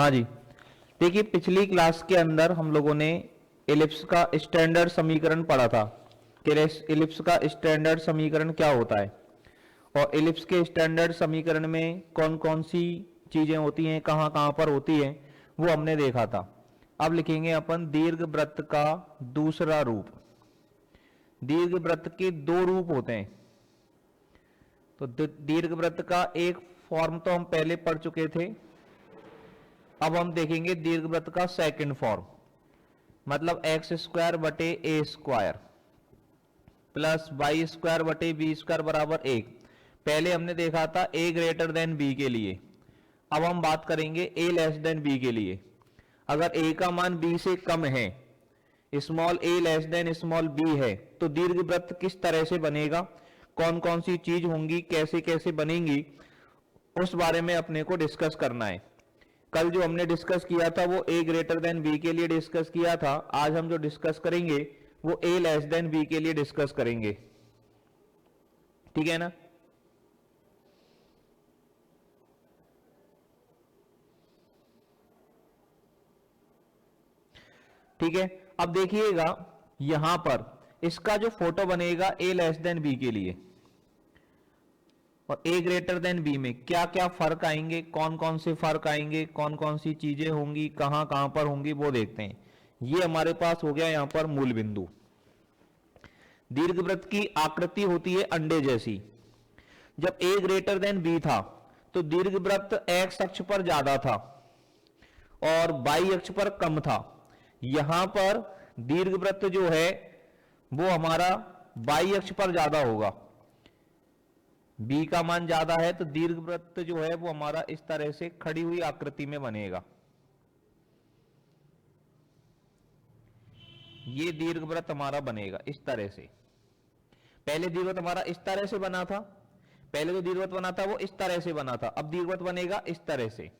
हाँ जी, देखिए पिछली क्लास के अंदर हम लोगों ने एलिप्स का स्टैंडर्ड समीकरण पढ़ा था कि एलिप्स का स्टैंडर्ड समीकरण क्या होता है और एलिप्स के स्टैंडर्ड समीकरण में कौन कौन सी चीजें होती हैं, कहाँ कहाँ पर होती हैं, वो हमने देखा था। अब लिखेंगे अपन दीर्घवृत्त का दूसरा रूप। दीर्घवृत्त के दो रूप होते हैं। तो दीर्घवृत्त का एक फॉर्म तो हम पहले पढ़ चुके थे। अब हम देखेंगे दीर्घवृत्त का सेकंड फॉर्म, मतलब एक्स स्क्वायर बटे ए स्क्वायर प्लस वाई स्क्वायर बटे बी स्क्वायर बराबर एक। पहले हमने देखा था ए ग्रेटर देन बी के लिए। अब हम बात करेंगे ए लेस देन बी के लिए। अगर ए का मान बी से कम है, स्मॉल ए लेस देन स्मॉल बी है, तो दीर्घवृत्त किस तरह से बनेगा, कौन कौन सी चीज होंगी, कैसे कैसे बनेंगी, उस बारे में अपने को डिस्कस करना है। कल जो हमने डिस्कस किया था वो ए ग्रेटर देन बी के लिए डिस्कस किया था। आज हम जो डिस्कस करेंगे वो ए लेस देन बी के लिए डिस्कस करेंगे। ठीक है ना? ठीक है, अब देखिएगा यहां पर इसका जो फोटो बनेगा ए लेस देन बी के लिए और ए ग्रेटर देन बी में क्या क्या फर्क आएंगे, कौन कौन से फर्क आएंगे, कौन कौन सी चीजें होंगी, कहां कहां पर होंगी, वो देखते हैं। ये हमारे पास हो गया यहां पर मूल बिंदु। दीर्घवृत्त की आकृति होती है अंडे जैसी। जब ए ग्रेटर देन बी था तो दीर्घवृत्त एक्स अक्ष पर ज्यादा था और वाई अक्ष पर कम था। यहां पर दीर्घवृत्त जो है वो हमारा वाई अक्ष पर ज्यादा होगा। बी का मान ज्यादा है तो दीर्घवृत्त जो है वो हमारा इस तरह से खड़ी हुई आकृति में बनेगा। ये दीर्घवृत्त हमारा बनेगा इस तरह से। पहले दीर्घवृत्त हमारा इस तरह से बना था, पहले जो दीर्घवृत्त बना था वो इस तरह से बना था। अब दीर्घवृत्त बनेगा इस तरह से।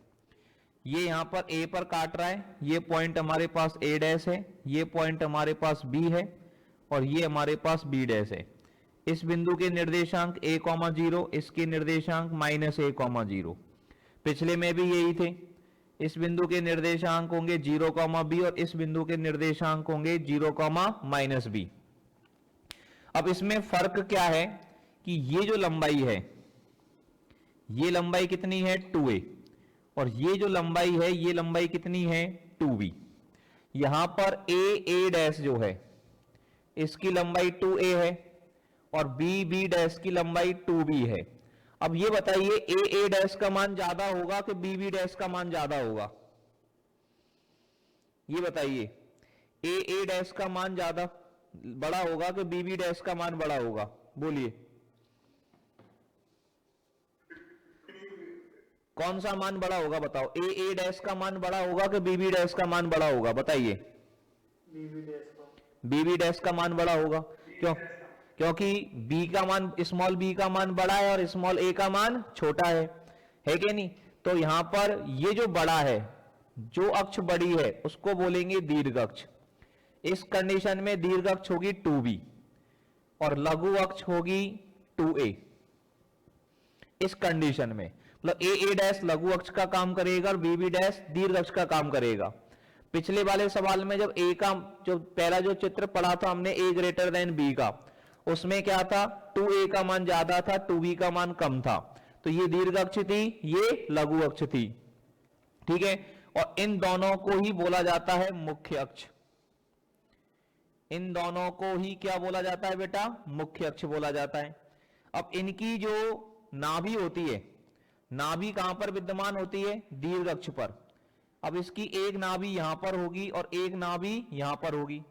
ये यहां पर ए पर काट रहा है, ये पॉइंट हमारे पास ए डैश है, ये पॉइंट हमारे पास बी है और ये हमारे पास बी डैश है। इस बिंदु के निर्देशांक a, 0, इसके निर्देशांक -a, 0। पिछले में भी यही थे। इस बिंदु के निर्देशांक होंगे 0, b और इस बिंदु के निर्देशांक होंगे 0, -b। अब इसमें फर्क क्या है कि ये जो लंबाई है, ये लंबाई कितनी है 2a और ये जो लंबाई है ये लंबाई कितनी है 2b। यहां पर a डैश जो है इसकी लंबाई 2a है और b डैश की लंबाई 2b है। अब ये बताइए a डैश का मान ज्यादा होगा कि b डैश का मान ज्यादा होगा? ये बताइए, a डैश का मान ज्यादा बड़ा होगा कि b डैश का मान बड़ा होगा? बोलिए कौन सा मान बड़ा होगा, बताओ। a डैश का मान बड़ा होगा कि b डैश का मान बड़ा होगा? बताइए। b डैश का मान बड़ा होगा। क्यों? क्योंकि b का मान, स्मॉल b का मान बड़ा है और स्मॉल a का मान छोटा है कि नहीं? तो यहां पर ये जो बड़ा है, जो अक्ष बड़ी है उसको बोलेंगे दीर्घ अक्ष। इस कंडीशन में दीर्घ अक्ष होगी 2b और लघु अक्ष होगी 2a। इस कंडीशन में मतलब a डैश लघु अक्ष का काम करेगा और b डैश दीर्घ अक्ष का काम करेगा। पिछले वाले सवाल में जब a का जो पहला जो चित्र पढ़ा था हमने a ग्रेटर देन b का, उसमें क्या था 2a का मान ज्यादा था, 2b का मान कम था। तो ये दीर्घ अक्ष थी, ये लघु अक्ष थी। ठीक है, और इन दोनों को ही बोला जाता है मुख्य अक्ष। इन दोनों को ही क्या बोला जाता है बेटा? मुख्य अक्ष बोला जाता है। अब इनकी जो नाभि होती है, नाभि कहां पर विद्यमान होती है? दीर्घ अक्ष पर। अब इसकी एक नाभि यहां पर होगी और एक नाभि यहां पर होगी।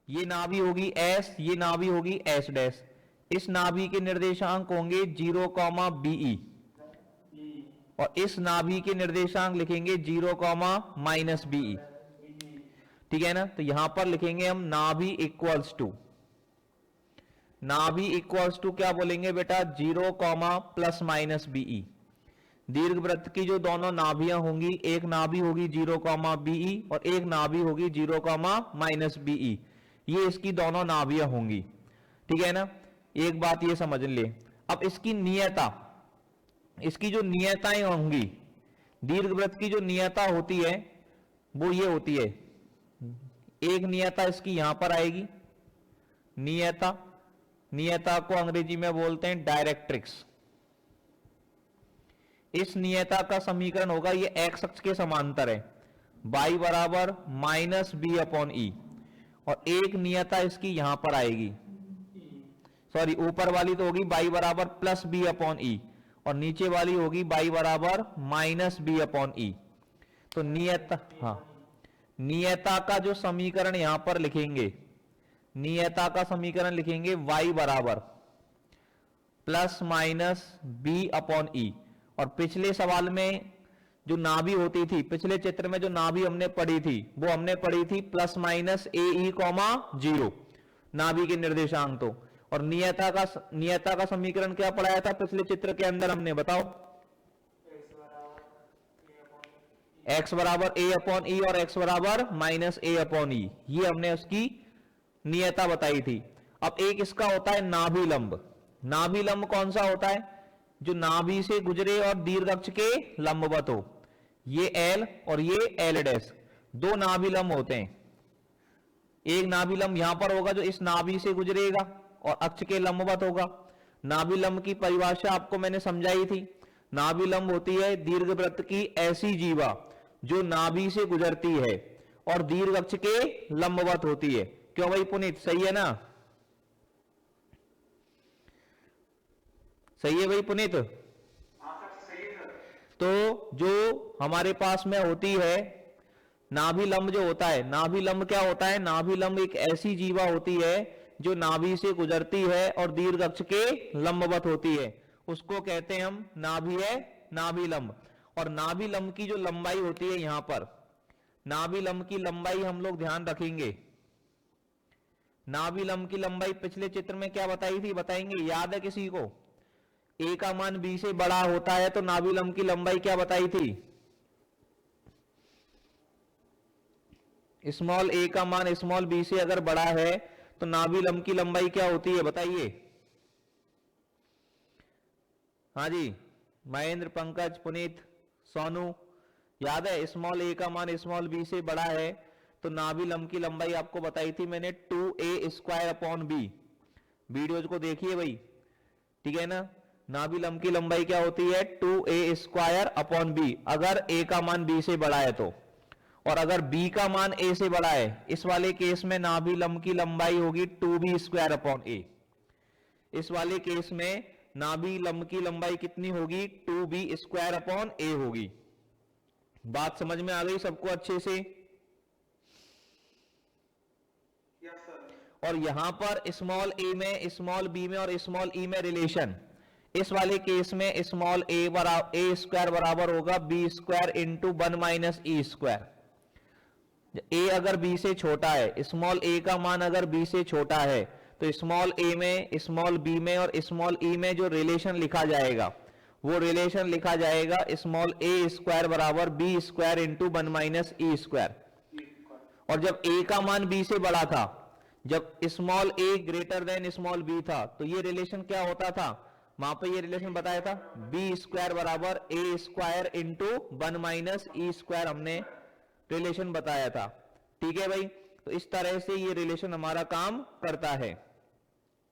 ये नाभि होगी S, ये नाभि होगी S डैश। इस नाभि के निर्देशांक होंगे 0, BE और इस नाभि के निर्देशांक लिखेंगे 0, -BE। ठीक है ना? तो यहां पर लिखेंगे हम नाभि इक्वल्स टू, नाभि इक्वल्स टू क्या बोलेंगे बेटा? 0, ±BE। दीर्घवृत्त की जो दोनों नाभियां होंगी, एक नाभि होगी 0, BE और एक नाभि होगी 0, -BE। ये इसकी दोनों नाभियां होंगी। ठीक है ना? एक बात ये समझ ले। अब इसकी नियता, इसकी जो नियताएं होंगी, दीर्घवृत्त की जो नियता होती है वो ये होती है, एक नियता इसकी यहां पर आएगी, नियता, नियता को अंग्रेजी में बोलते हैं डायरेक्ट्रिक्स। इस नियता का समीकरण होगा, ये एक्स अक्ष के समांतर है, y बराबर माइनस बी अपॉन ई, और एक नियता इसकी यहां पर आएगी, सॉरी ऊपर वाली तो होगी y बराबर प्लस बी अपॉन ई, और नीचे वाली होगी y बराबर माइनस बी अपॉन ई। तो नियता, हाँ, नियता का जो समीकरण यहां पर लिखेंगे, नियता का समीकरण लिखेंगे y बराबर प्लस माइनस बी अपॉन ई। और पिछले सवाल में जो नाभि होती थी, पिछले चित्र में जो नाभि हमने पढ़ी थी, वो हमने पढ़ी थी प्लस माइनस ए ई कॉमा जीरो, नाभि के निर्देशांक। तो और नियता का समीकरण क्या पढ़ाया था पिछले चित्र के अंदर हमने, बताओ? x बराबर a अपॉन ई और x बराबर माइनस a अपॉन ई, ये हमने उसकी नियता बताई थी। अब एक इसका होता है नाभि लंब। नाभि लंब कौन सा होता है? जो नाभि से गुजरे और दीर्घ अक्ष के लंबवत हो। ये L और ये L डैश, दो नाभि लंब होते हैं। एक नाभि लंब यहां पर होगा जो इस नाभि से गुजरेगा और अक्ष के लंबवत होगा। नाभि लंब की परिभाषा आपको मैंने समझाई थी। नाभि लंब होती है दीर्घवृत्त की ऐसी जीवा जो नाभि से गुजरती है और दीर्घ अक्ष के लंबवत होती है। क्यों भाई पुनीत, सही है ना? सही है भाई पुनीत? तो जो हमारे पास में होती है नाभि लंब, जो होता है नाभि लंब, क्या होता है? नाभि लंब एक ऐसी जीवा होती है जो नाभि से गुजरती है और दीर्घ अक्ष के लंबवत होती है, उसको कहते हैं हम नाभि लंब। और नाभि लंब की जो लंबाई होती है, यहां पर नाभि लंब की लंबाई हम लोग ध्यान रखेंगे। नाभि लंब की लंबाई पिछले चित्र में क्या बताई थी, बताएंगे? याद है किसी को? a का मान b से बड़ा होता है तो नाभि लंब की लंबाई क्या बताई थी? स्मॉल a का मान स्मॉल b से अगर बड़ा है तो नाभि लंब की लंबाई क्या होती है, बताइए? हाँ जी, महेंद्र, पंकज, पुनीत, सोनू, याद है? स्मॉल a का मान स्मॉल b से बड़ा है तो नाभि लंब की लंबाई आपको बताई थी मैंने 2a square upon b। Videos को देखिए भाई, ठीक है ना? नाभि लंब की लंबाई क्या होती है? 2a स्क्वायर अपॉन b, अगर a का मान b से बड़ा है तो। और अगर b का मान a से बड़ा है, इस वाले केस में नाभि लंब की लंबाई होगी 2b स्क्वायर अपॉन a। इस वाले केस में नाभि लंब की लंबाई कितनी होगी? 2b स्क्वायर अपॉन a होगी। बात समझ में आ गई सबको अच्छे से? और यहां पर स्मॉल a में, स्मॉल b में और स्मॉल e में रिलेशन, इस वाले केस में स्मॉल a स्क्वायर बराबर होगा b square into 1 minus e square. a अगर b से छोटा है, स्मॉल a का मान अगर b से छोटा है, तो स्मॉल a में, स्मॉल b में और स्मॉल e में जो रिलेशन लिखा जाएगा, वो रिलेशन लिखा जाएगा स्मॉल a स्क्वायर बराबर b square into 1 minus e square. और जब a का मान b से बड़ा था, जब small a greater than small b था, तो ये रिलेशन क्या होता था? वहां पर ये रिलेशन बताया था b स्क्वायर बराबर a square into 1 minus e square, हमने रिलेशन बताया था। ठीक है भाई? तो इस तरह से ये रिलेशन हमारा काम करता है।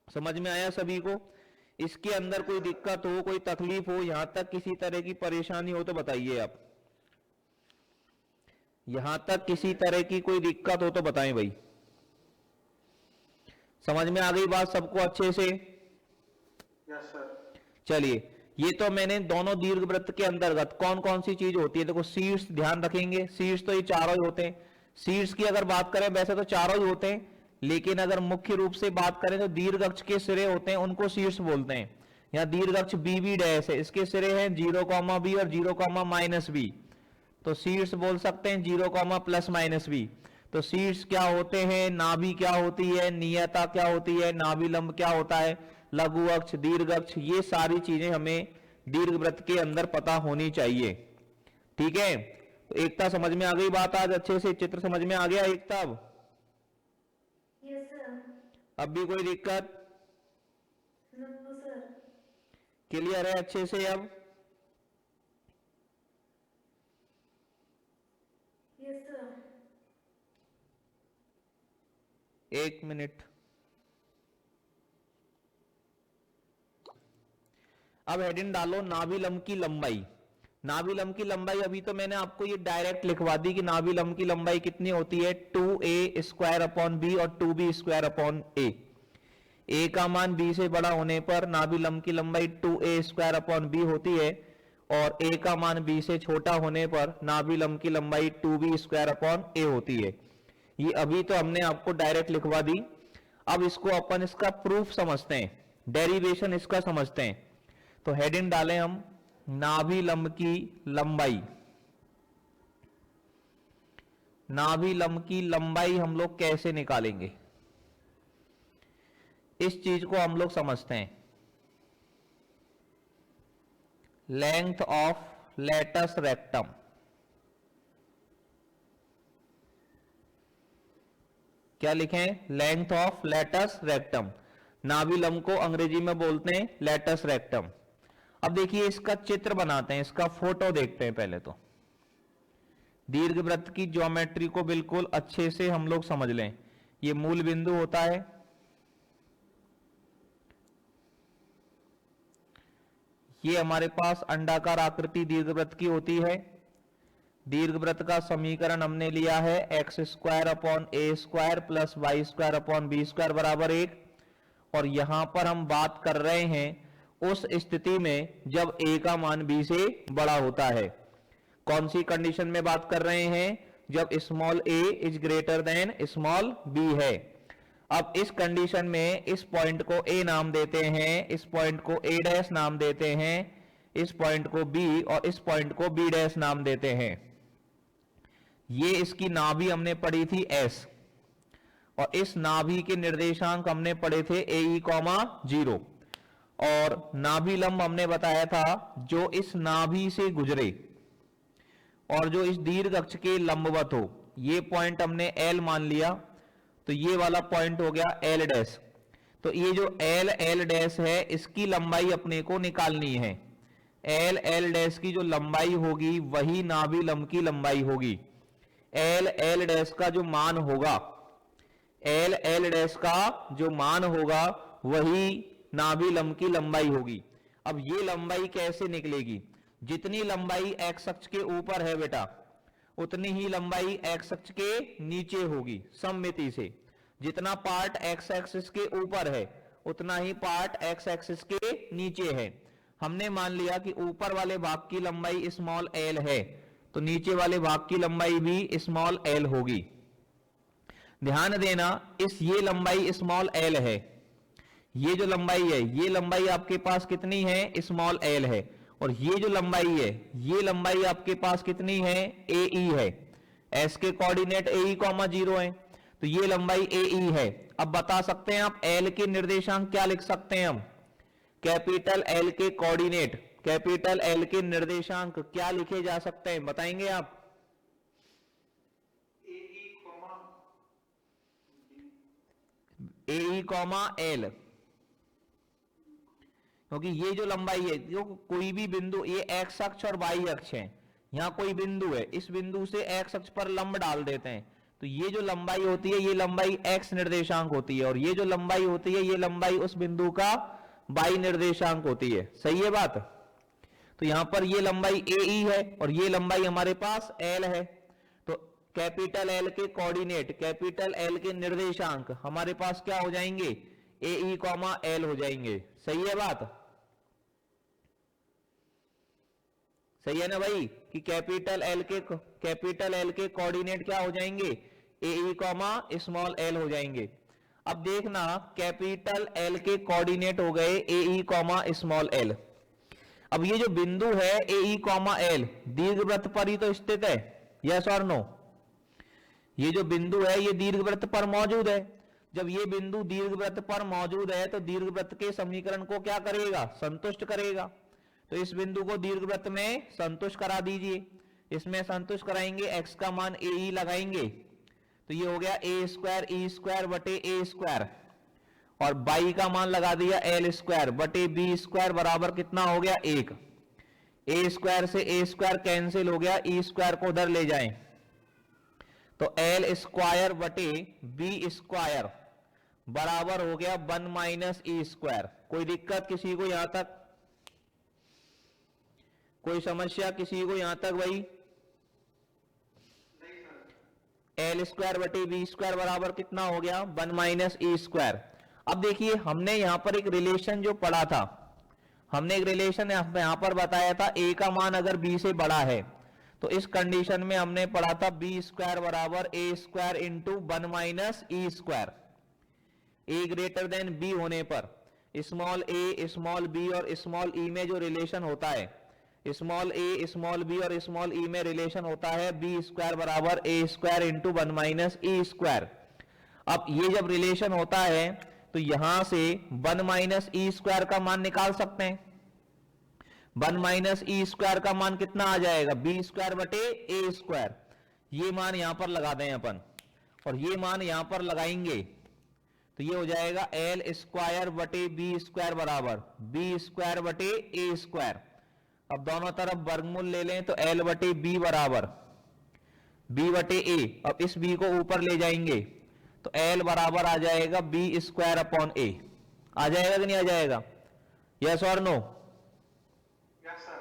समझ में आया सभी को? इसके अंदर कोई दिक्कत हो, कोई तकलीफ हो, यहां तक किसी तरह की परेशानी हो तो बताइए आप। यहां तक किसी तरह की कोई दिक्कत हो तो बताएं भाई। समझ में आ गई बात सबको अच्छे से? Yes sir. चलिए, ये तो मैंने दोनों दीर्घवृत्त के अंतर्गत कौन कौन सी चीज होती है, देखो शीर्ष ध्यान रखेंगे। शीर्ष तो ये चारों ही होते हैं। शीर्ष की अगर बात करें, वैसे तो चारों ही होते हैं, लेकिन अगर मुख्य रूप से बात करें तो दीर्घ अक्ष के सिरे होते हैं, उनको शीर्ष बोलते हैं। यहाँ दीर्घ अक्ष बी डैश है, इसके सिरे हैं 0,b और 0,-b, तो शीर्ष बोल सकते हैं 0,+-b। तो शीर्ष क्या होते हैं, नाभि क्या होती है, नियता क्या होती है, नाभि लंब क्या होता है, लघु अक्ष, दीर्घ अक्ष, ये सारी चीजें हमें दीर्घवृत्त के अंदर पता होनी चाहिए। ठीक है? तो एकता समझ में आ गई बात? आज अच्छे से चित्र समझ में आ गया एकता? अब यस सर। अब भी कोई दिक्कत? No sir. क्लियर है अच्छे से? अब Yes, sir. एक मिनट। अब हेडिंग डालो नाभिलम की लंबाई। नाभिलम की लंबाई अभी तो मैंने आपको ये डायरेक्ट लिखवा दी कि नाभिलम की लंबाई कितनी होती है, 2a स्क्वायर अपॉन बी और 2b स्क्वायर अपॉन ए का मान b से बड़ा होने पर नाभिलम की लंबाई 2a स्क्वायर अपॉन बी होती है और a का मान b से छोटा होने पर नाभिलम की लंबाई 2b स्क्वायर अपॉन ए होती है। ये अभी तो हमने आपको डायरेक्ट लिखवा दी। अब इसको अपन इसका प्रूफ समझते हैं, डेरिवेशन इसका समझते हैं। तो हेडिंग डालें हम नाभिलंब की लंबाई। नाभिलंब की लंबाई हम लोग कैसे निकालेंगे, इस चीज को हम लोग समझते हैं। लेंथ ऑफ लेटस रेक्टम, क्या लिखें, लेंथ ऑफ लेटस रेक्टम। नाभिलंब को अंग्रेजी में बोलते हैं लेटस रेक्टम। अब देखिए इसका चित्र बनाते हैं, इसका फोटो देखते हैं पहले तो। दीर्घवृत्त की ज्योमेट्री को बिल्कुल अच्छे से हम लोग समझ लें। ये मूल बिंदु होता है, ये हमारे पास अंडाकार आकृति दीर्घवृत्त की होती है। दीर्घवृत्त का समीकरण हमने लिया है x square upon a square plus y square upon b square बराबर 1। और यहां पर हम बात कर रहे हैं उस स्थिति में जब a का मान b से बड़ा होता है। कौन सी कंडीशन में बात कर रहे हैं, जब small a is greater than small b है। अब इस कंडीशन में इस पॉइंट को a नाम देते हैं, इस पॉइंट को a डैश नाम देते हैं, इस पॉइंट को b और इस पॉइंट को b डैश नाम देते हैं। ये इसकी नाभि हमने पढ़ी थी s और इस नाभि के निर्देशांक हमने पढ़े थे AE, 0। और नाभिलंब हमने बताया था जो इस नाभि से गुजरे और जो इस दीर्घ अक्ष के लंबवत हो। ये पॉइंट हमने L मान लिया, तो ये वाला पॉइंट हो गया L डैश। तो ये जो L डैश है इसकी लंबाई अपने को निकालनी है। L डैश की जो लंबाई होगी वही नाभिलंब की लंबाई होगी। L डैश का जो मान होगा, L डैश का जो मान होगा वही नाभिलंब की लंबाई होगी। अब ये लंबाई कैसे निकलेगी, जितनी लंबाई x अक्ष के ऊपर है बेटा उतनी ही लंबाई x अक्ष के नीचे होगी सममिति से। जितना पार्ट x एक्सिस के ऊपर है उतना ही पार्ट x एक्सिस के नीचे है। हमने मान लिया कि ऊपर वाले भाग की लंबाई स्मॉल l है तो नीचे वाले भाग की लंबाई भी स्मॉल l होगी। ध्यान देना ये लंबाई स्मॉल l है, ये जो लंबाई है ये लंबाई आपके पास कितनी है, स्मॉल l है। और ये जो लंबाई है ये लंबाई आपके पास कितनी है, AE है। s के कोऑर्डिनेट AE, 0 है तो ये लंबाई AE है। अब बता सकते हैं आप l के निर्देशांक क्या लिख सकते हैं हम, कैपिटल L के कोऑर्डिनेट, कैपिटल L के निर्देशांक क्या लिखे जा सकते हैं, बताएंगे आप। AE, L, क्योंकि ये जो लंबाई है, जो कोई भी बिंदु, ये x अक्ष और y अक्ष है, यहाँ कोई बिंदु है, इस बिंदु से x अक्ष पर लंब डाल देते हैं तो ये जो लंबाई होती है ये लंबाई x निर्देशांक होती है और ये जो लंबाई होती है ये लंबाई उस बिंदु का y निर्देशांक होती है। सही है बात। तो यहां पर ये लंबाई AE है और ये लंबाई हमारे पास L है। तो कैपिटल L के कोऑर्डिनेट, कैपिटल L के निर्देशांक हमारे पास क्या हो जाएंगे, AE, L हो जाएंगे। सही है बात, सही है ना भाई, कि कैपिटल L के कोऑर्डिनेट क्या हो जाएंगे, AE, स्मॉल l हो जाएंगे। अब देखना कैपिटल L के कोऑर्डिनेट हो गए AE, स्मॉल l। अब ये जो बिंदु है AE, L दीर्घवृत्त पर ही तो स्थित है, यस और नो। ये जो बिंदु है ये दीर्घवृत्त पर मौजूद है। जब ये बिंदु दीर्घवृत्त पर मौजूद है तो दीर्घवृत्त के समीकरण को क्या करेगा, संतुष्ट करेगा। तो इस बिंदु को दीर्घवृत्त में संतुष्ट करा दीजिए। इसमें संतुष्ट कराएंगे, x का मान AE लगाएंगे तो ये हो गया a स्क्वायर E स्क्वायर बटे a स्क्वायर और y का मान लगा दिया L स्क्वायर बटे b स्क्वायर बराबर कितना हो गया 1। a स्क्वायर से a स्क्वायर कैंसिल हो गया, E स्क्वायर को उधर ले जाएं तो एल स्क्वायर बटे बी स्क्वायर बराबर हो गया 1 माइनस ई स्क्वायर। कोई दिक्कत किसी को यहां तक? कोई समस्या किसी को यहां तक भाई? नहीं सर। एल स्क्वायर बटे बी स्क्वायर बराबर कितना हो गया? 1 माइनस ई स्क्वायर। अब देखिए हमने यहां पर एक रिलेशन जो पढ़ा था, हमने एक रिलेशन यहां पर बताया था, ए का मान अगर बी से बड़ा है तो इस कंडीशन में हमने पढ़ा था बी स्क्वायर बराबर ए square into 1 minus E square. ए ग्रेटर देन बी होने पर स्मॉल ए स्मॉल बी और स्मॉल ई में जो रिलेशन होता है, स्मॉल ए स्मॉल बी और स्मॉल ई में रिलेशन होता है बी स्क्वायर बराबर ए square into 1 minus E square. अब ये जब रिलेशन होता है तो यहां से 1 माइनस ई स्क्वायर का मान निकाल सकते हैं। 1 माइनस ई स्क्वायर का मान कितना आ जाएगा? बी स्क्वायर बटे ए स्क्वायर। ये मान यहां पर लगा दें अपन, और ये मान यहां पर लगाएंगे तो ये हो जाएगा एल स्क्वायर बटे बी स्क्वायर बराबर बी स्क्वायर बटे ए स्क्वायर। अब दोनों तरफ वर्गमूल ले लें तो एल बटे बी बराबर बी बटे ए। अब इस बी को ऊपर ले जाएंगे तो एल बराबर आ जाएगा बी स्क्वायर अपॉन ए। आ जाएगा कि नहीं आ जाएगा? यस और नो? Yes sir.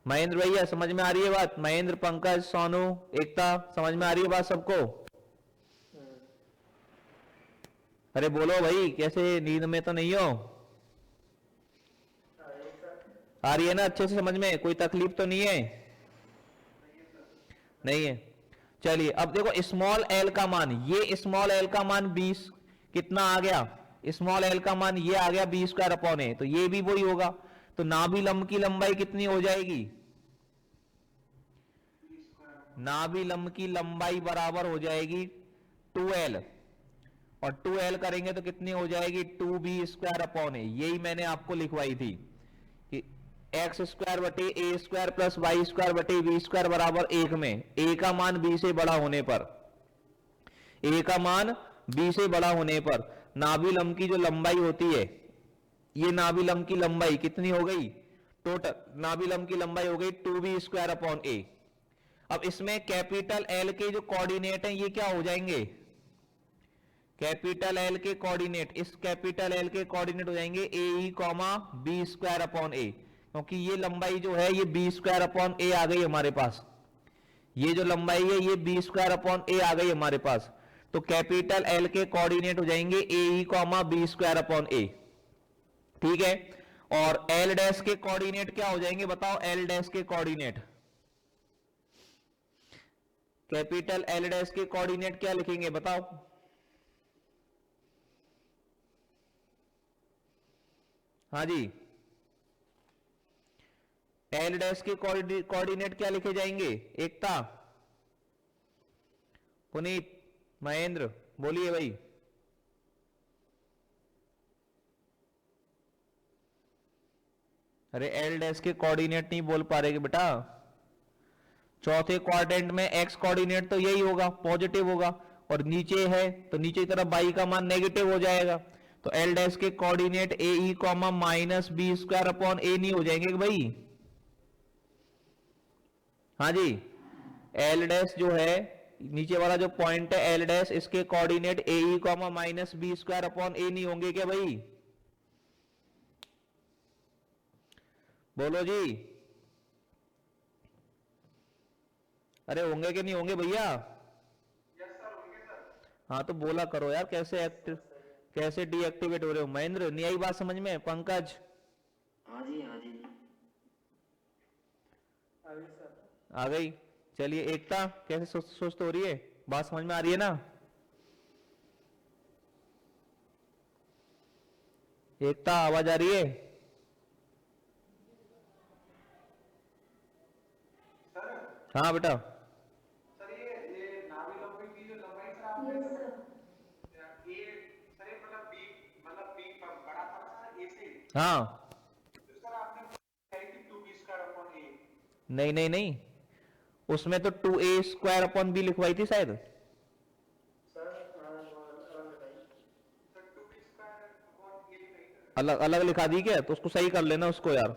महेंद्र भैया समझ में आ रही है बात? महेंद्र, पंकज, सोनू, एकता, समझ में आ रही है बात सबको? अरे बोलो भाई, कैसे नींद में तो नहीं हो? आ रही है ना अच्छे से समझ में? कोई तकलीफ तो नहीं है? नहीं है। चलिए अब देखो स्मॉल एल का मान, ये स्मॉल एल का मान 20 कितना आ गया? स्मॉल एल का मान ये आ गया बी स्क्वायर अपॉन ए, तो ये भी वही होगा। तो नाभिलंब की लंबाई कितनी हो जाएगी? नाभिलंब की लंबाई बराबर हो जाएगी 2l, और 2l करेंगे तो कितनी हो जाएगी? 2b स्क्वायर अपॉन ए। यही मैंने आपको लिखवाई थी कि एक्स स्क्वायर बटे ए स्क्वायर प्लस वाई स्क्वायर बटे बी स्क्वायर बराबर 1 में ए का मान बी से बड़ा होने पर, ए का मान बी से बड़ा होने पर नाभिलंब की जो लंबाई होती है, ये नाभिलंब की लंबाई कितनी हो गई? टोटल नाभिलंब की लंबाई हो गई 2b स्क्वायर अपॉन ए। अब इसमें कैपिटल एल के जो कोऑर्डिनेट हैं ये क्या हो जाएंगे? कैपिटल एल के कोऑर्डिनेट, इस कैपिटल एल के कोऑर्डिनेट हो जाएंगे ए e comma B square upon ए, क्योंकि ये लंबाई जो है ये बी स्क्वायर अपॉन ए आ गई हमारे पास। ये जो लंबाई है ये बी स्क्वायर अपॉन ए आ गई हमारे पास। तो कैपिटल एल के कोऑर्डिनेट हो जाएंगे ए e comma B square upon ए, ठीक है। और एल डैश के कोऑर्डिनेट क्या हो जाएंगे बताओ? एल डैश के कोऑर्डिनेट, कैपिटल एल डैश के कोऑर्डिनेट क्या लिखेंगे बताओ? हाँ जी, एल डैश के कोऑर्डिनेट क्या लिखे जाएंगे? एकता, पुनीत, महेंद्र, बोलिए भाई। अरे एल डैश के कोऑर्डिनेट नहीं बोल पा रहे कि बेटा? चौथे क्वाड्रेंट में एक्स कोऑर्डिनेट तो यही होगा, पॉजिटिव होगा, और नीचे है तो नीचे की तरफ y का मान नेगेटिव हो जाएगा। तो एल डैश के coordinate a e comma minus b square upon a नहीं हो जाएंगे कि भाई? हाँ जी, एल डैश जो है नीचे वाला जो पॉइंट है एल डैश, इसके coordinate a e comma minus b square upon a नहीं होंगे क्या भाई? बोलो जी। अरे होंगे कि नहीं होंगे भैया? यस सर, होंगे सर। हाँ तो बोला करो यार, कैसे डीएक्टिवेट हो रहे हो? महेंद्र, नहीं आई बात समझ में? पंकज? हाँ जी हाँ जी। अभी सर। आ गई। चलिए एकता, कैसे सुस्त हो रही है? बात समझ में आ रही है ना? एकता आवाज आ रही है? सर हाँ बेटा। सर ये नाभिलंब की जो लंबाई सर आपने Yes, sir. ये सर ये मतलब बी बड़ा था ना सर ए से, हाँ तो सर आपने कही थी 2b स्क्वायर अपॉन ए। नहीं नहीं नहीं, उसमें तो 2a स्क्वायर अपॉन बी लिखवाई थी शायद। Sir 2b square upon a नहीं सर। अलग अलग लिखा दी क्या? तो उसको सही कर लेना उसको यार।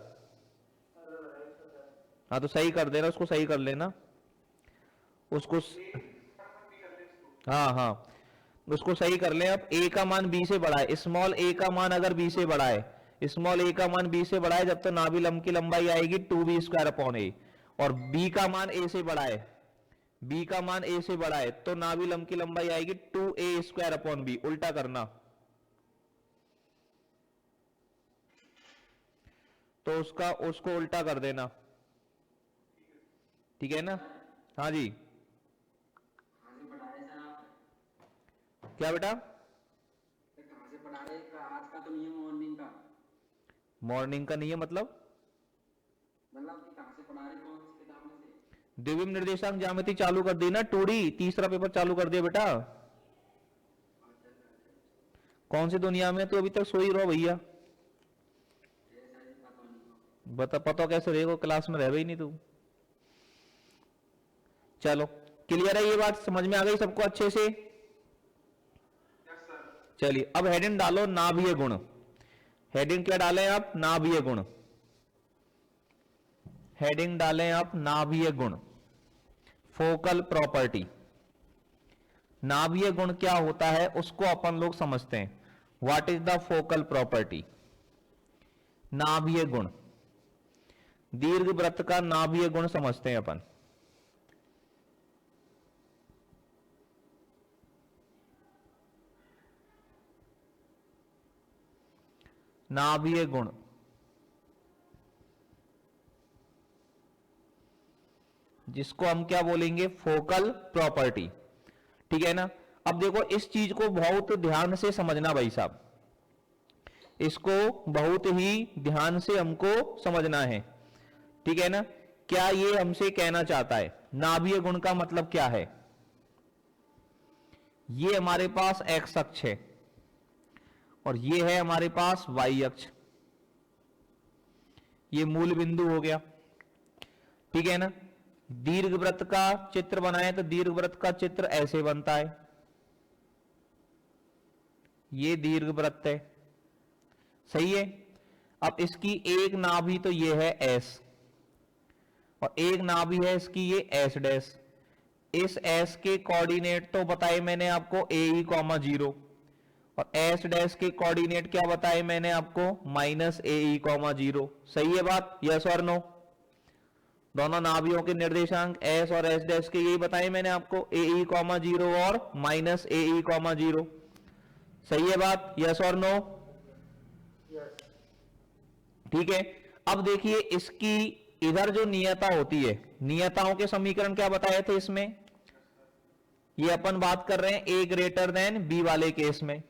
हाँ तो सही कर देना उसको, सही कर लेना उसको। हाँ हाँ, उसको सही कर ले। अब a का मान b से बड़ा है, स्मॉल a का मान अगर b से बड़ा है, स्मॉल a का मान b से बड़ा है, जब तो नाभि लंब की लंबाई आएगी 2b² a, और b का मान a से बड़ा है, b का मान a से बड़ा है, तो नाभि लंब की लंबाई आएगी 2a² b। उल्टा करना, तो उसको उल्टा कर देना, ठीक है ना। हाँ जी, कहाँ से पढ़ा रहे सर आप? क्या बेटा? कहाँ से पढ़ा रहे? आज का तो नियम मॉर्निंग का, मॉर्निंग का नहीं है मतलब मतलब कि कहाँ से पढ़ा रहे, कौन सी किताब में से? द्विविम निर्देशांक ज्यामिति चालू कर दी ना, टूडी तीसरा पेपर चालू कर दिया बेटा। कौन सी दुनिया में? तो अभी तक सोई रहो भैया, बता पता कैसे रहेगा, क्लास में रह ही नहीं तू। चलो क्लियर है, ये बात समझ में आ गई सबको अच्छे से? चलिए अब हेडिंग डालो नाभीय गुण। हेडिंग क्या डालें आप? नाभीय गुण। हेडिंग डालें आप नाभीय गुण, फोकल प्रॉपर्टी। नाभीय गुण क्या होता है उसको अपन लोग समझते हैं। What is the focal property? नाभीय गुण, दीर्घवृत्त का नाभीय गुण समझते हैं अपन। नाभीय गुण, जिसको हम क्या बोलेंगे? फोकल प्रॉपर्टी, ठीक है ना। अब देखो इस चीज को बहुत ध्यान से समझना भाई साहब, इसको बहुत ही ध्यान से हमको समझना है, ठीक है ना। क्या ये हमसे कहना चाहता है? नाभीय गुण का मतलब क्या है? ये हमारे पास एक्स अक्ष है और ये है हमारे पास वाई अक्ष, ये मूल बिंदु हो गया, ठीक है ना। दीर्घवृत्त का चित्र बनाए तो दीर्घवृत्त का चित्र ऐसे बनता है, ये दीर्घवृत्त है, सही है। अब इसकी एक नाभि तो ये है एस, और एक नाभि है इसकी ये एस डैश। इस एस के कोऑर्डिनेट तो बताए मैंने आपको AE,0, और एस डैश के कोऑर्डिनेट क्या बताए मैंने आपको? -AE,0। सही है बात? यस और नो? दोनों नाभियों के निर्देशांक एस और एस डैश के यही बताए मैंने आपको, AE,0 और -AE,0। सही है बात? यस और नो? ठीक है। अब देखिए इसकी इधर जो नियता होती है, नियताओं के समीकरण क्या बताए थे इसमें? ये अपन बात कर रहे हैं A B वाले केस में,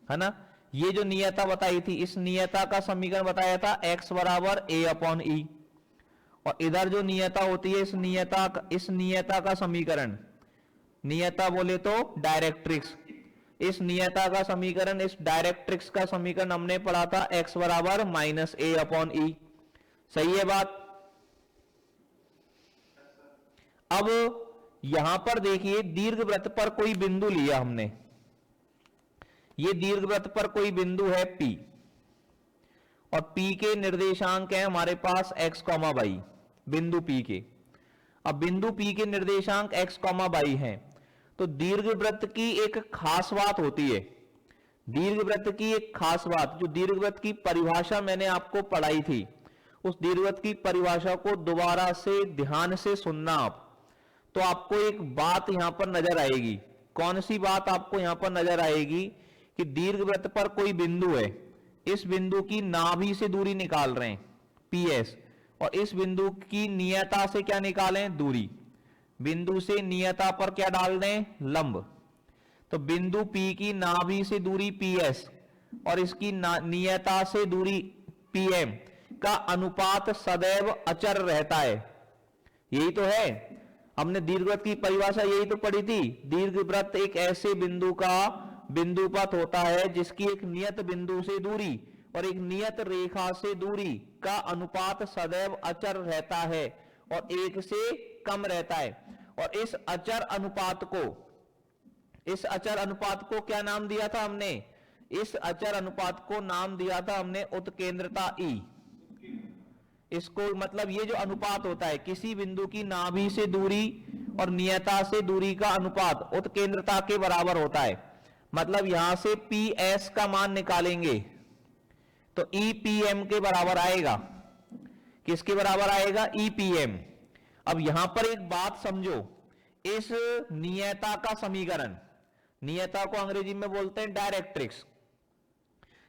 है ना। ये जो नियता बताई थी, इस नियता का समीकरण बताया था x बराबर A/E, और इधर जो नियता होती है इस नियता का समीकरण, नियता बोले तो डायरेक्ट्रिक्स, इस नियता का समीकरण, इस डायरेक्ट्रिक्स का समीकरण हमने पढ़ा था x बराबर -A/E। सही है बात? अब यहां पर देखिए दीर्घवृत्त पर कोई बिंदु लिया हमने, ये दीर्घवृत्त पर कोई बिंदु है P, और P के निर्देशांक है हमारे पास x, y, बिंदु P के। अब बिंदु P के निर्देशांक x, y हैं, तो दीर्घवृत्त की एक खास बात होती है, दीर्घवृत्त की एक खास बात, जो दीर्घवृत्त की परिभाषा मैंने आपको पढ़ाई थी, उस दीर्घवृत्त की परिभाषा को दोबारा से ध्यान से सुनना आप, तो आपको एक बात यहां पर नजर आएगी। कौन सी बात आपको यहां पर नजर आएगी? कि दीर्घवृत्त पर कोई बिंदु है, इस बिंदु की नाभि से दूरी निकाल रहे हैं PS, और इस बिंदु की नियता से क्या निकालें? दूरी। बिंदु से नियता पर क्या डाल दें? लंब। तो बिंदु P की नाभि से दूरी PS और इसकी नियता से दूरी PM का अनुपात सदैव अचर रहता है। यही तो है, हमने दीर्घवृत्त की परिभाषा यही तो पढ़ी थी। दीर्घवृत्त एक ऐसे बिंदु का बिंदुपथ होता है जिसकी एक नियत बिंदु से दूरी और एक नियत रेखा से दूरी का अनुपात सदैव अचर रहता है और एक से कम रहता है। और इस अचर अनुपात को क्या नाम दिया था हमने? इस अचर अनुपात को नाम दिया था हमने उत्केंद्रता E। इसको मतलब ये जो अनुपात होता है किसी बिंदु की नाभि से दूरी और नियता से दूरी का अनुपात उत्केंद्रता के बराबर होता है। मतलब यहां से PS का मान निकालेंगे तो EPM के बराबर आएगा। किसके बराबर आएगा? EPM। अब यहां पर एक बात समझो, इस नियता का समीकरण, नियता को अंग्रेजी में बोलते हैं डायरेक्ट्रिक्स,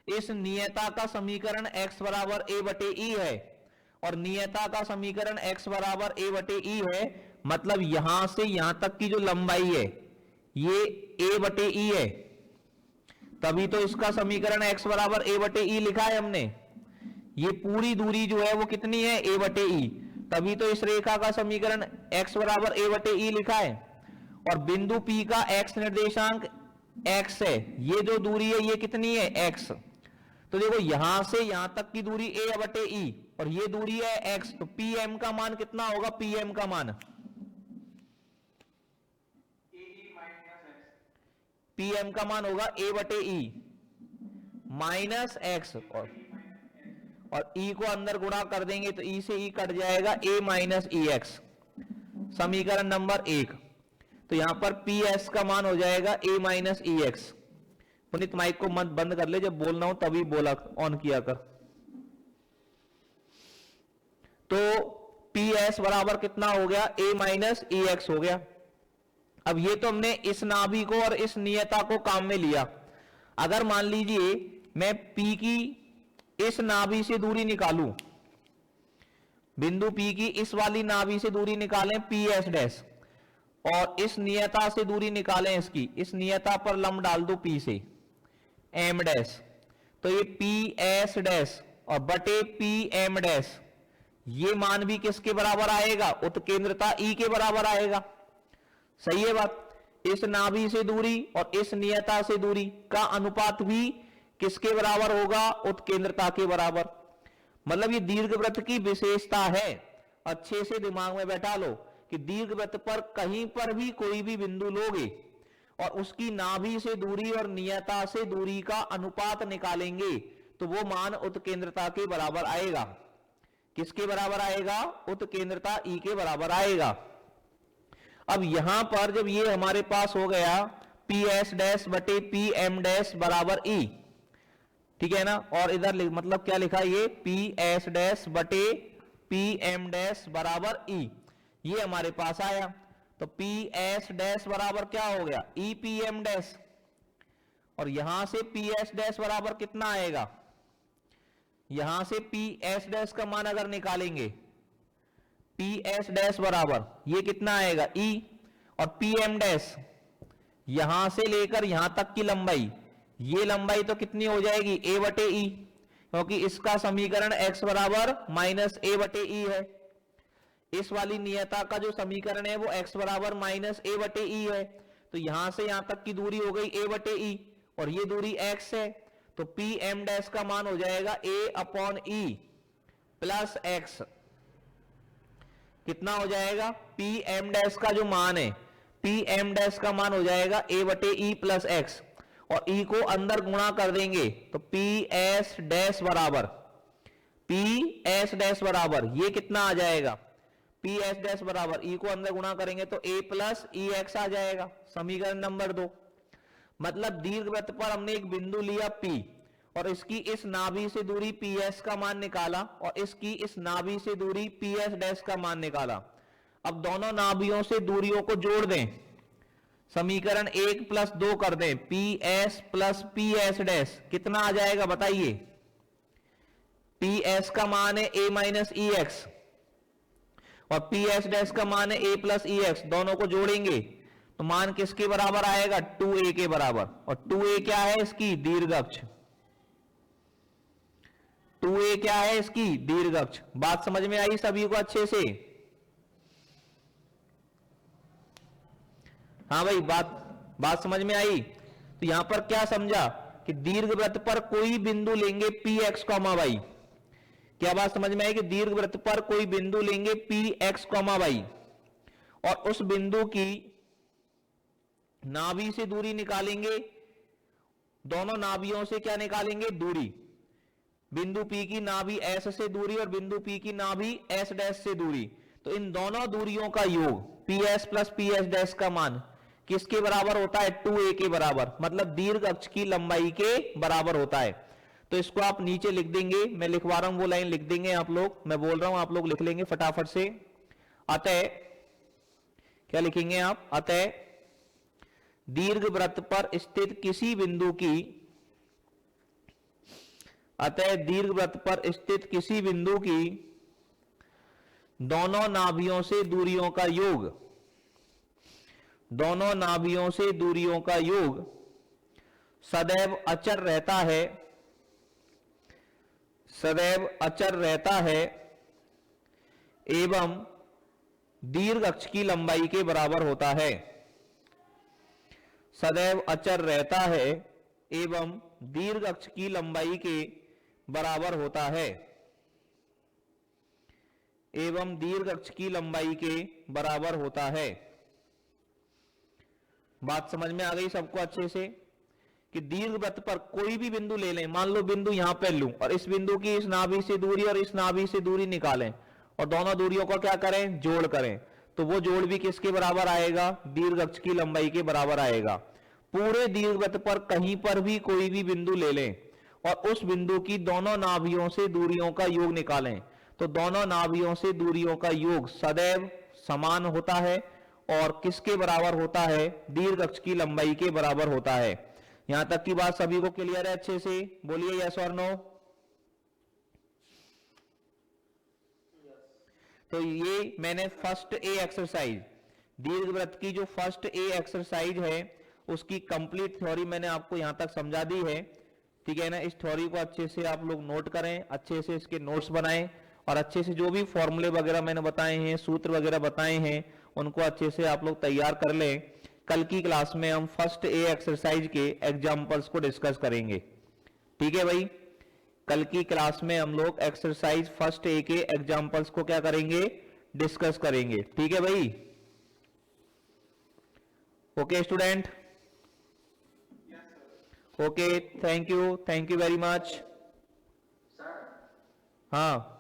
इस नियता का समीकरण x बराबर a बटे ई है और नियता का समीकरण x बराबर a बटे ई है। मतलब यहां से यहां तक की जो लंबाई है ये a बटे ई है, तभी तो इसका समीकरण x बराबर a बटे ई लिखा है हमने। ये पूरी दूरी जो है वो कितनी है? a बटे ई, तभी तो इस रेखा का समीकरण x बराबर a बटे ई लिखा है। और बिंदु P का x निर्देशांक x है, ये जो दूरी है ये कितनी है? x। तो देखो यहां से यहां तक की दूरी a बटे ई और ये दूरी है x, तो PM का मान कितना होगा? PM का मान PM का मान होगा a बटे ई माइनस x, और e को अंदर गुणा कर देंगे तो e से e कट जाएगा, a माइनस ई एक्स, समीकरण नंबर 1। तो यहां पर PS का मान हो जाएगा a minus E X. Punit mic को मत बंद कर ले, जब बोलना हो तभी बोला ऑन किया कर। तो PS बराबर कितना हो गया? a माइनस ई एक्स हो गया। अब ये तो हमने इस नाभि को और इस नियता को काम में लिया। अगर मान लीजिए मैं P की इस नाभि से दूरी निकालूं, बिंदु P की इस वाली नाभि से दूरी निकालें PS डैश, और इस नियता से दूरी निकालें इसकी, इस नियता पर लंब डाल दो P से M डैश, तो ये PS डैश और बटे PM डैश, ये मान भी किसके बराबर आएगा? उत्केंद्रता E के बराबर आएगा। सही है बात? इस नाभि से दूरी और इस नियता से दूरी का अनुपात भी किसके बराबर होगा? उत्केंद्रता के बराबर। मतलब ये दीर्घवृत्त की विशेषता है। अच्छे से दिमाग में बैठा लो कि दीर्घवृत्त पर कहीं पर भी कोई भी बिंदु लोगे और उसकी नाभि से दूरी और नियता से दूरी का अनुपात निकालेंगे तो वो मान उत्केंद्रता के बराबर आएगा। किसके बराबर आएगा? उत्केंद्रता E के बराबर आएगा। अब यहां पर जब ये हमारे पास हो गया PS डैश बटे PM डैश बराबर E, ठीक है ना, और इधर मतलब क्या लिखा? ये PS डैश बटे PM डैश बराबर E, ये हमारे पास आया। तो PS डैश बराबर क्या हो गया? EPM डैश, और यहां से PS डैश बराबर कितना आएगा? यहां से PS डैश का मान अगर निकालेंगे, PS डैश बराबर ये कितना आएगा? E, और PM डैश यहां से लेकर यहां तक की लंबाई, ये लंबाई तो कितनी हो जाएगी? a बटे ई, क्योंकि इसका समीकरण x बराबर माइनस a बटे ई है। इस वाली नियता का जो समीकरण है वो x बराबर माइनस a बटे ई है। तो यहां से यहां तक की दूरी हो गई a बटे ई और ये दूरी x है, तो PM डैश का मान हो जाएगा a upon E plus x। कितना हो जाएगा? PM डैश का जो मान है, PM डैश का मान हो जाएगा a बटे ई प्लस x, और E को अंदर गुणा कर देंगे तो PS डैश बराबर ये कितना आ जाएगा? PS डैश बराबर E को अंदर गुणा करेंगे तो a प्लस ई एक्स आ जाएगा, समीकरण नंबर 2। मतलब दीर्घवृत्त पर हमने एक बिंदु लिया P और इसकी इस नाभि से दूरी PS का मान निकाला और इसकी इस नाभि से दूरी PS डैश का मान निकाला। अब दोनों नाभियों से दूरियों को जोड़ दें, समीकरण 1 प्लस 2 कर दें, PS प्लस PS डैश कितना आ जाएगा बताइए? PS का मान है a माइनस ई एक्स और PS डैश का मान है a प्लस ई एक्स, दोनों को जोड़ेंगे तो मान किसके बराबर आएगा? 2a के बराबर। और 2a क्या है? इसकी दीर्घ अक्ष। 2a क्या है? इसकी दीर्घ अक्ष। बात समझ में आई सभी को अच्छे से? हाँ भाई, बात समझ में आई? तो यहां पर क्या समझा कि दीर्घवृत्त पर कोई बिंदु लेंगे px, y। क्या बात समझ में आई कि दीर्घवृत्त पर कोई बिंदु लेंगे px, y और उस बिंदु की नाभि से दूरी निकालेंगे। दोनों नाभियों से क्या निकालेंगे? दूरी। बिंदु P की नाभि S से दूरी और बिंदु P की नाभि S डैश से दूरी, तो इन दोनों दूरियों का योग P S plus P S dash का मान किसके बराबर होता है? 2a के बराबर, मतलब दीर्घ अक्ष की लंबाई के बराबर होता है। तो इसको आप नीचे लिख देंगे, मैं लिखवा रहा हूं वो लाइन लिख देंगे आप लोग, मैं बोल रहा हूं आप लोग लिख लेंगे फटाफट से। अतः क्या लिखेंगे आप? अतः दीर्घवृत्त पर स्थित किसी बिंदु की, अतः दीर्घवृत्त पर स्थित किसी बिंदु की दोनों नाभियों से दूरियों का योग, दोनों नाभियों से दूरियों का योग सदैव अचर रहता है, सदैव अचर रहता है एवं दीर्घ अक्ष की लंबाई के बराबर होता है, सदैव अचर रहता है एवं दीर्घ अक्ष की लंबाई के बराबर होता है, एवं दीर्घ अक्ष की लंबाई के बराबर होता है। बात समझ में आ गई सबको अच्छे से? कि दीर्घवृत्त पर कोई भी बिंदु ले लें, मान लो बिंदु यहां पे लूं और इस बिंदु की इस नाभि से दूरी और इस नाभि से दूरी निकालें और दोनों दूरियों को क्या करें? जोड़ करें, तो वो जोड़ भी किसके बराबर आएगा? दीर्घ अक्ष की लंबाई के बराबर आएगा। पूरे दीर्घवृत्त पर कहीं पर भी कोई भी बिंदु ले लें और उस बिंदु की दोनों नाभियों से दूरियों का योग निकालें, तो दोनों नाभियों से दूरियों का योग सदैव समान होता है और किसके बराबर होता है? दीर्घ अक्ष की लंबाई के बराबर होता है। यहां तक की बात सभी को क्लियर है अच्छे से? बोलिए यस और नो। तो ये मैंने फर्स्ट ए एक्सरसाइज, दीर्घवृत्त की जो फर्स्ट ए एक्सरसाइज है उसकी कंप्लीट थ्योरी मैंने आपको यहां तक समझा दी है, ठीक है ना। इस थ्योरी को अच्छे से आप लोग नोट करें, अच्छे से इसके नोट्स बनाएं और अच्छे से जो भी फॉर्मूले वगैरह मैंने बताए हैं, सूत्र वगैरह बताए हैं, उनको अच्छे से आप लोग तैयार कर लें। कल की क्लास में हम फर्स्ट ए एक्सरसाइज के एग्जाम्पल्स को डिस्कस करेंगे, ठीक है भाई। कल की क्लास में हम लोग एक्सरसाइज फर्स्ट ए के एग्जाम्पल्स को क्या करेंगे? डिस्कस करेंगे, ठीक है भाई। Okay student, okay, thank you very much. Sir हाँ